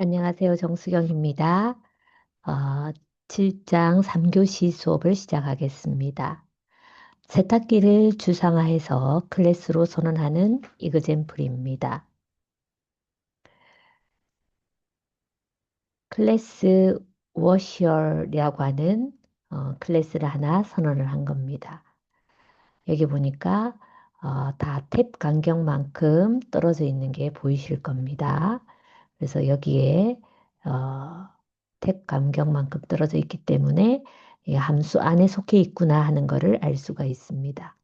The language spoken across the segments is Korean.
안녕하세요. 정수경입니다. 어, 7장 3교시 수업을 시작하겠습니다. 세탁기를 주상화해서 클래스로 선언하는 이그젬플입니다. 클래스 워셔이라고 하는 클래스를 하나 선언을 한 겁니다. 여기 보니까 다 탭 간격만큼 떨어져 있는 게 보이실 겁니다. 그래서 여기에 어, 탭 간격만큼 떨어져 있기 때문에 이 함수 안에 속해 있구나 하는 것을 알 수가 있습니다.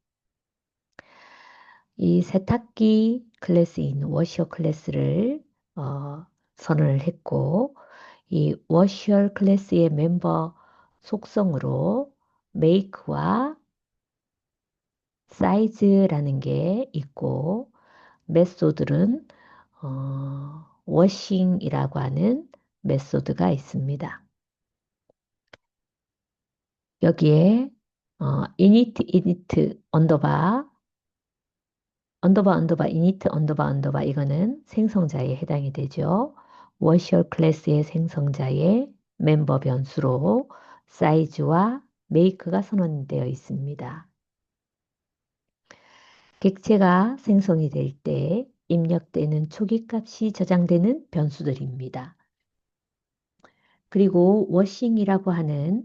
이 세탁기 클래스인 워셔 클래스를 선언을 했고 이 워셔 클래스의 멤버 속성으로 make와 size라는 게 있고 메소드는 워싱이라고 하는 메소드가 있습니다. 여기에 init 언더바 init 언더바 이거는 생성자에 해당이 되죠. 워셔 클래스의 생성자의 멤버 변수로 사이즈와 make가 선언되어 있습니다. 객체가 생성이 될 때 입력되는 초기값이 저장되는 변수들입니다. 그리고 워싱이라고 하는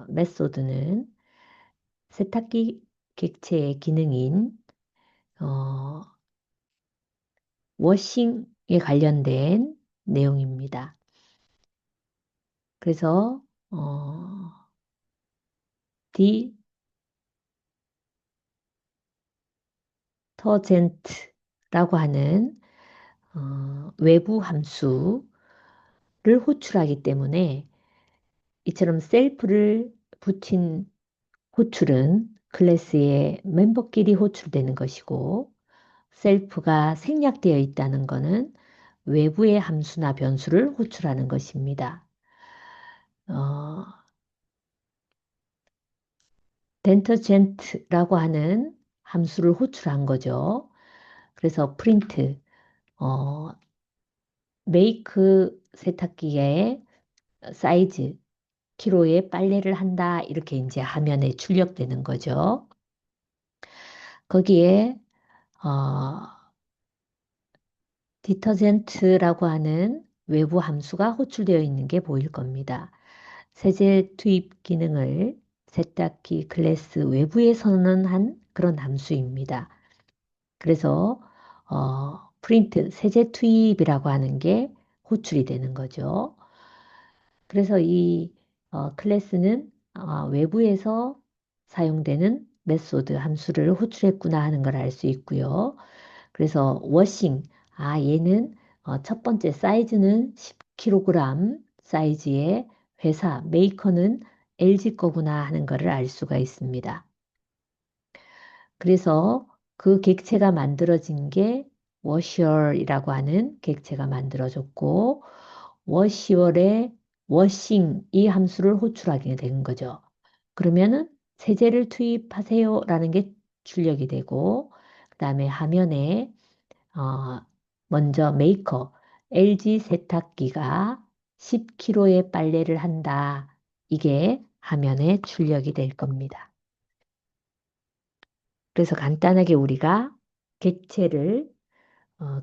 메소드는 세탁기 객체의 기능인 어, 워싱에 관련된 내용입니다. 그래서 디터젠트라고 하는 외부 함수를 호출하기 때문에 이처럼 셀프를 붙인 호출은 클래스의 멤버끼리 호출되는 것이고 셀프가 생략되어 있다는 것은 외부의 함수나 변수를 호출하는 것입니다. 어, 덴터젠트라고 하는 함수를 호출한 거죠. 그래서 프린트, 어, 메이크 세탁기의 사이즈, 키로에 빨래를 한다 이렇게 이제 화면에 출력되는 거죠. 거기에 어, 디터젠트라고 하는 외부 함수가 호출되어 있는 게 보일 겁니다. 세제 투입 기능을 세탁기 클래스 외부에 선언한 그런 함수입니다. 그래서 프린트 세제 투입이라고 하는 게 호출이 되는 거죠. 그래서 이 클래스는 외부에서 사용되는 메소드 함수를 호출했구나 하는 걸 알 수 있고요. 그래서 워싱, 얘는 첫 번째 사이즈는 10kg 사이즈의 회사 메이커는 LG 거구나 하는 것을 알 수가 있습니다. 그래서 그 객체가 만들어진 게 워셔이라고 하는 객체가 만들어졌고 워시월의 워싱 이 함수를 호출하게 된 거죠. 그러면은 세제를 투입하세요라는 게 출력이 되고 그다음에 화면에 어, 먼저 메이커 LG 세탁기가 10kg의 빨래를 한다. 이게 화면에 출력이 될 겁니다. 그래서 간단하게 우리가 객체를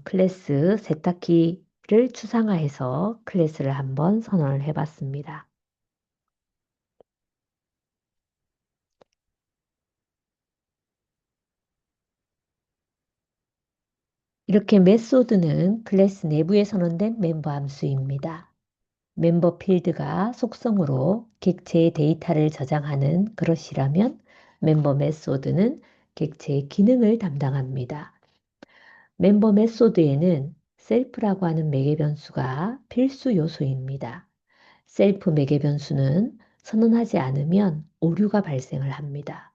클래스 세탁기를 추상화해서 클래스를 한번 선언을 해봤습니다. 이렇게 메소드는 클래스 내부에 선언된 멤버 함수입니다. 멤버 필드가 속성으로 객체의 데이터를 저장하는 그것이라면 멤버 메소드는 객체의 기능을 담당합니다. 멤버 메소드에는 셀프라고 하는 매개 변수가 필수 요소입니다. 셀프 매개 변수는 선언하지 않으면 오류가 발생을 합니다.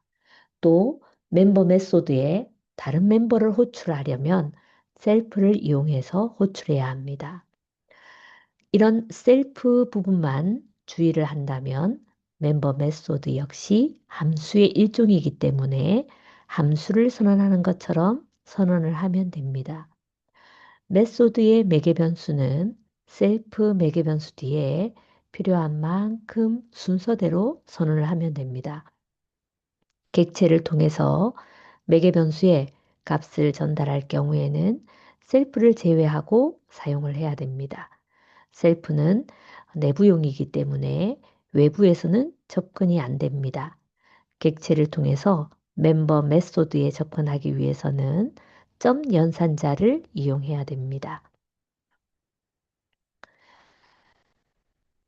또 멤버 메소드에 다른 멤버를 호출하려면 셀프를 이용해서 호출해야 합니다. 이런 셀프 부분만 주의를 한다면 멤버 메소드 역시 함수의 일종이기 때문에 함수를 선언하는 것처럼 선언을 하면 됩니다. 메소드의 매개 변수는 셀프 매개 변수 뒤에 필요한 만큼 순서대로 선언을 하면 됩니다. 객체를 통해서 매개 변수에 값을 전달할 경우에는 셀프를 제외하고 사용을 해야 됩니다. 셀프는 내부용이기 때문에 외부에서는 접근이 안 됩니다. 객체를 통해서 멤버 메소드에 접근하기 위해서는 점 연산자를 이용해야 됩니다.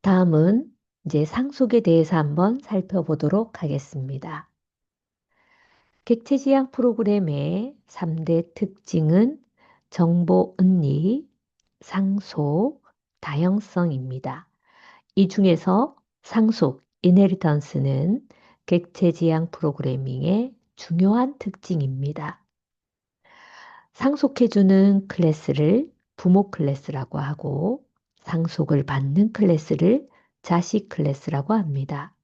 다음은 이제 상속에 대해서 한번 살펴보도록 하겠습니다. 객체지향 프로그램의 3대 특징은 정보 은리, 상속, 다형성입니다. 이 중에서 상속, inheritance는 객체지향 프로그래밍의 중요한 특징입니다. 상속해주는 클래스를 부모 클래스라고 하고 상속을 받는 클래스를 자식 클래스라고 합니다.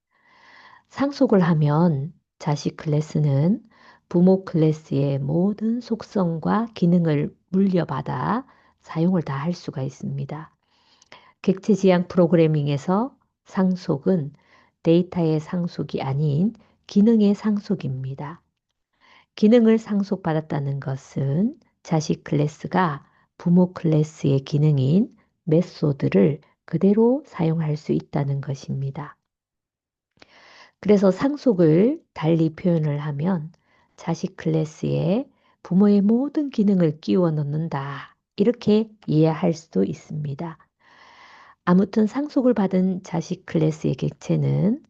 상속을 하면 자식 클래스는 부모 클래스의 모든 속성과 기능을 물려받아 사용을 다 할 수가 있습니다. 객체 지향 프로그래밍에서 상속은 데이터의 상속이 아닌 기능의 상속입니다. 기능을 상속받았다는 것은 자식 클래스가 부모 클래스의 기능인 메소드를 그대로 사용할 수 있다는 것입니다. 그래서 상속을 달리 표현을 하면 자식 클래스에 부모의 모든 기능을 끼워 넣는다. 이렇게 이해할 수도 있습니다. 아무튼 상속을 받은 자식 클래스의 객체는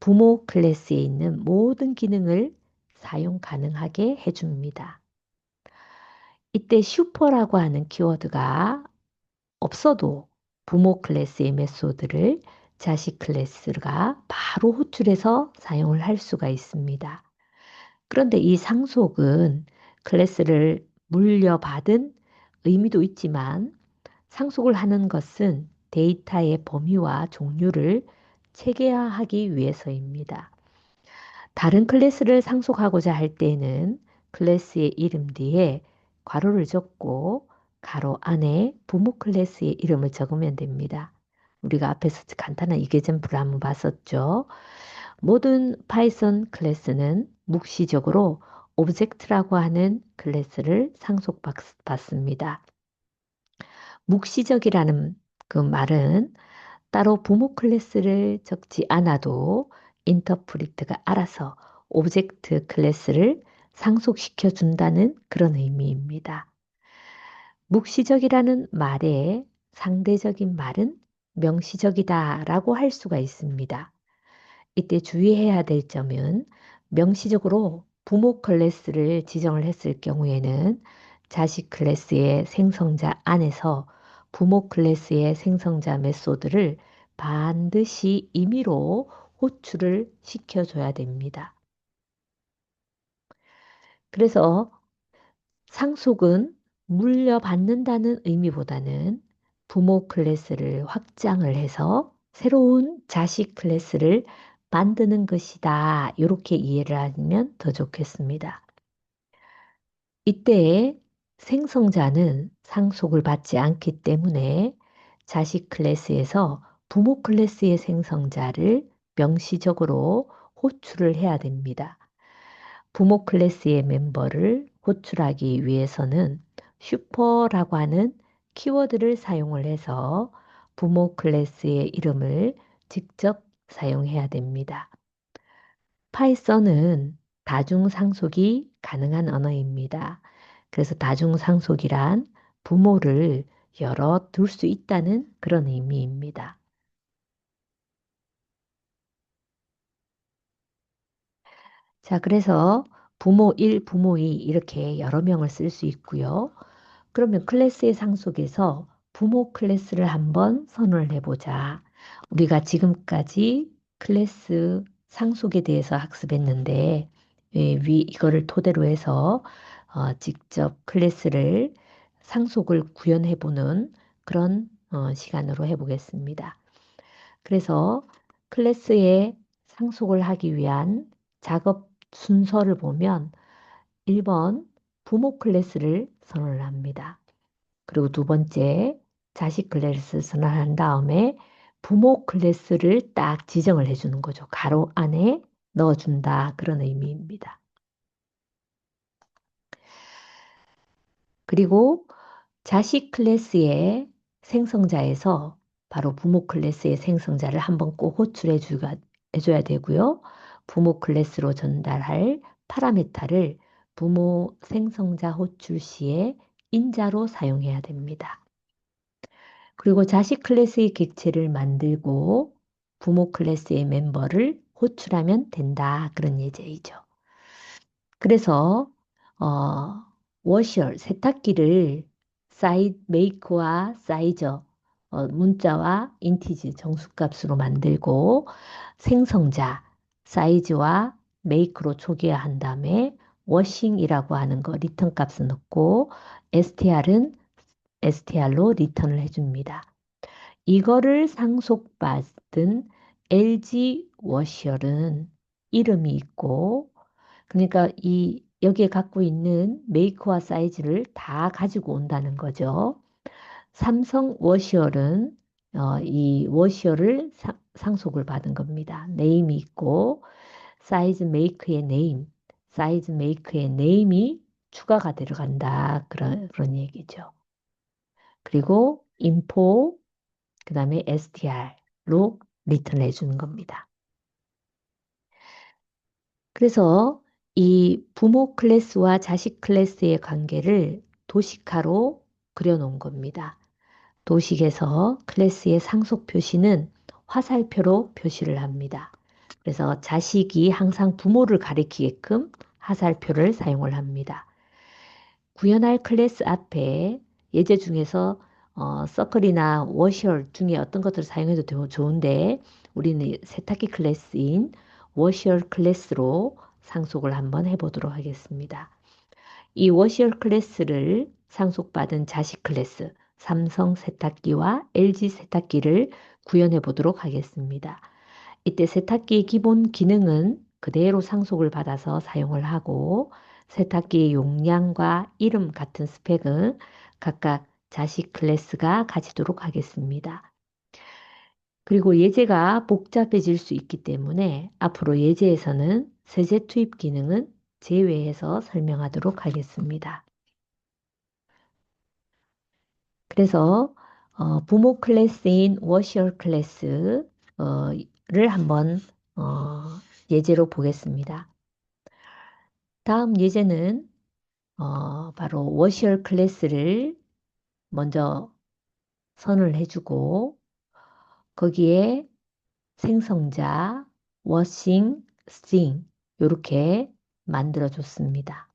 부모 클래스에 있는 모든 기능을 사용 가능하게 해줍니다. 이때 슈퍼라고 하는 키워드가 없어도 부모 클래스의 메소드를 자식 클래스가 바로 호출해서 사용을 할 수가 있습니다. 그런데 이 상속은 클래스를 물려받은 의미도 있지만 상속을 하는 것은 데이터의 범위와 종류를 체계화하기 위해서입니다. 다른 클래스를 상속하고자 할 때에는 클래스의 이름 뒤에 괄호를 적고 가로 안에 부모 클래스의 이름을 적으면 됩니다. 우리가 앞에서 간단한 이계점표를 한번 봤었죠. 모든 파이썬 클래스는 묵시적으로 오브젝트라고 하는 클래스를 상속받습니다. 묵시적이라는 그 말은 따로 부모 클래스를 적지 않아도 인터프리트가 알아서 오브젝트 클래스를 상속시켜 준다는 그런 의미입니다. 묵시적이라는 말의 상대적인 말은 명시적이다라고 할 수가 있습니다. 이때 주의해야 될 점은 명시적으로 부모 클래스를 지정을 했을 경우에는 자식 클래스의 생성자 안에서 부모 클래스의 생성자 메소드를 반드시 임의로 호출을 시켜줘야 됩니다. 그래서 상속은 물려받는다는 의미보다는 부모 클래스를 확장을 해서 새로운 자식 클래스를 만드는 것이다. 이렇게 이해를 하면 더 좋겠습니다. 이때 생성자는 상속을 받지 않기 때문에 자식 클래스에서 부모 클래스의 생성자를 명시적으로 호출을 해야 됩니다. 부모 클래스의 멤버를 호출하기 위해서는 슈퍼라고 하는 키워드를 사용을 해서 부모 클래스의 이름을 직접 사용해야 됩니다. 파이썬은 다중상속이 가능한 언어입니다. 그래서 다중상속이란 부모를 여러 둘 수 있다는 그런 의미입니다. 자, 그래서 부모 1, 부모 2 이렇게 여러 명을 쓸 수 있고요. 그러면 클래스의 상속에서 부모 클래스를 한번 선언을 해보자. 우리가 지금까지 클래스 상속에 대해서 학습했는데, 이거를 토대로 해서 직접 클래스를 상속을 구현해보는 그런 시간으로 해보겠습니다. 그래서 클래스에 상속을 하기 위한 작업 순서를 보면 1번 부모 클래스를 선언을 합니다. 그리고 두 번째 자식 클래스 선언한 다음에 부모 클래스를 딱 지정을 해주는 거죠. 가로 안에 넣어준다. 그런 의미입니다. 그리고 자식 클래스의 생성자에서 바로 부모 클래스의 생성자를 한번 꼭 해줘야 되고요. 부모 클래스로 전달할 파라메타를 부모 생성자 호출 시에 인자로 사용해야 됩니다. 그리고 자식 클래스의 객체를 만들고 부모 클래스의 멤버를 호출하면 된다. 그런 예제이죠. 그래서 어, 워셔, 세탁기를 메이크와 사이저, 문자와 인티지, 정수값으로 만들고 생성자, 사이즈와 메이크로 초기화한 다음에 워싱이라고 하는 거 리턴 값을 넣고 STR은 STR로 리턴을 해줍니다. 이거를 상속받은 LG 워셔는 이름이 있고 그러니까 여기에 갖고 있는 메이커와 사이즈를 다 가지고 온다는 거죠. 삼성 워시얼은 이 워시얼을 상속을 받은 겁니다. 네임이 있고 사이즈 메이크의 네임이 추가가 들어간다. 그런 얘기죠. 그리고 인포, 그 다음에 STR로 리턴 해주는 겁니다. 그래서 이 부모 클래스와 자식 클래스의 관계를 도식화로 그려놓은 겁니다. 도식에서 클래스의 상속 표시는 화살표로 표시를 합니다. 그래서 자식이 항상 부모를 가리키게끔 화살표를 사용을 합니다. 구현할 클래스 앞에 예제 중에서 서클이나 워셔 중에 어떤 것들을 사용해도 좋은데 우리는 세탁기 클래스인 워셔 클래스로 상속을 한번 해보도록 하겠습니다. 이 워셔 클래스를 상속받은 자식 클래스, 삼성 세탁기와 LG 세탁기를 구현해 보도록 하겠습니다. 이때 세탁기의 기본 기능은 그대로 상속을 받아서 사용을 하고 세탁기의 용량과 이름 같은 스펙은 각각 자식 클래스가 가지도록 하겠습니다. 그리고 예제가 복잡해질 수 있기 때문에 앞으로 예제에서는 세제 투입 기능은 제외해서 설명하도록 하겠습니다. 그래서 부모 클래스인 워셔 클래스를 한번 어, 예제로 보겠습니다. 다음 예제는 바로 워셔 클래스를 먼저 선을 해주고 거기에 생성자, 워싱, 스팅 이렇게 만들어줬습니다.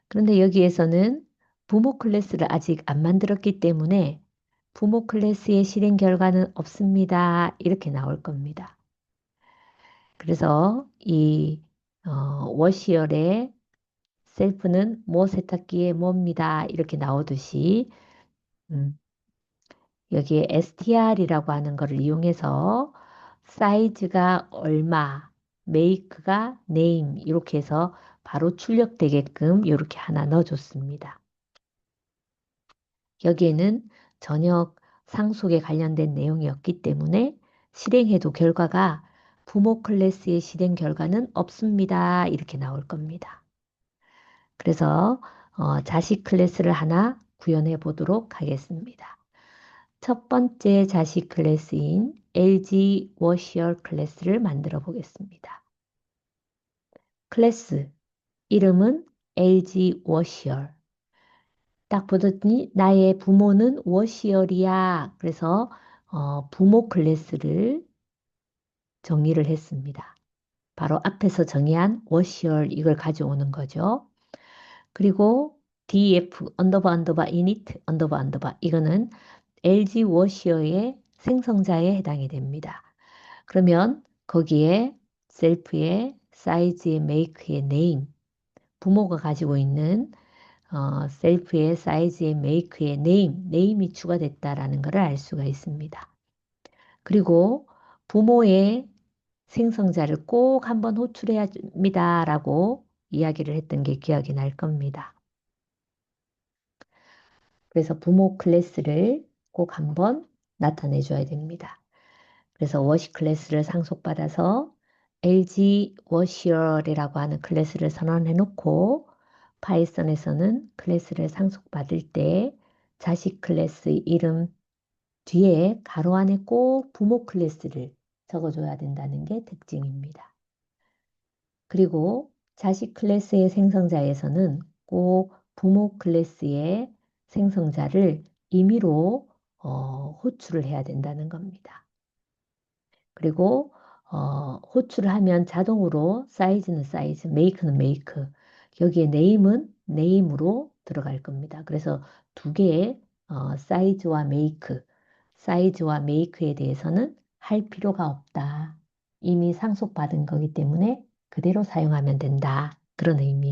그런데 여기에서는 부모 클래스를 아직 안 만들었기 때문에 부모 클래스의 실행 결과는 없습니다. 이렇게 나올 겁니다. 그래서 이 워시얼의 셀프는 모 세탁기의 뭐입니다. 이렇게 나오듯이 음, 여기에 STR이라고 하는 것을 이용해서 사이즈가 얼마, 메이크가 네임 이렇게 해서 바로 출력되게끔 이렇게 하나 넣어줬습니다. 여기에는 전혀 상속에 관련된 내용이 없기 때문에 실행해도 결과가 부모 클래스의 실행 결과는 없습니다. 이렇게 나올 겁니다. 그래서 자식 클래스를 하나 구현해 보도록 하겠습니다. 첫 번째 자식 클래스인 LG 워시얼 클래스를 만들어 보겠습니다. 클래스 이름은 LG 워시얼. 딱 보더니 나의 부모는 워시얼이야. 그래서 부모 클래스를 정의를 했습니다. 바로 앞에서 정의한 워시얼 이걸 가져오는 거죠. 그리고 DF 언더바 이니트 언더바 이거는 LG 워시어의 생성자에 해당이 됩니다. 그러면 거기에 셀프의 사이즈의 메이크의 네임 부모가 가지고 있는 셀프의 사이즈의 메이크의 네임이 추가됐다라는 것을 알 수가 있습니다. 그리고 부모의 생성자를 꼭 한번 호출해야 합니다라고 이야기를 했던 게 기억이 날 겁니다. 그래서 부모 클래스를 꼭 한번 나타내 줘야 됩니다. 그래서 워시 클래스를 상속받아서 LG 워시얼이라고 하는 클래스를 선언해 놓고 파이썬에서는 클래스를 상속받을 때 자식 클래스 이름 뒤에 가로 안에 꼭 부모 클래스를 적어줘야 된다는 게 특징입니다. 그리고 자식 클래스의 생성자에서는 꼭 부모 클래스의 생성자를 임의로 호출을 해야 된다는 겁니다. 그리고 호출을 하면 자동으로 사이즈는 사이즈, 메이크는 메이크, 여기에 네임은 네임으로 들어갈 겁니다. 그래서 두 개의 사이즈와 메이크, 사이즈와 메이크에 대해서는 할 필요가 없다. 이미 상속받은 거기 때문에 그대로 사용하면 된다. 그런 의미입니다.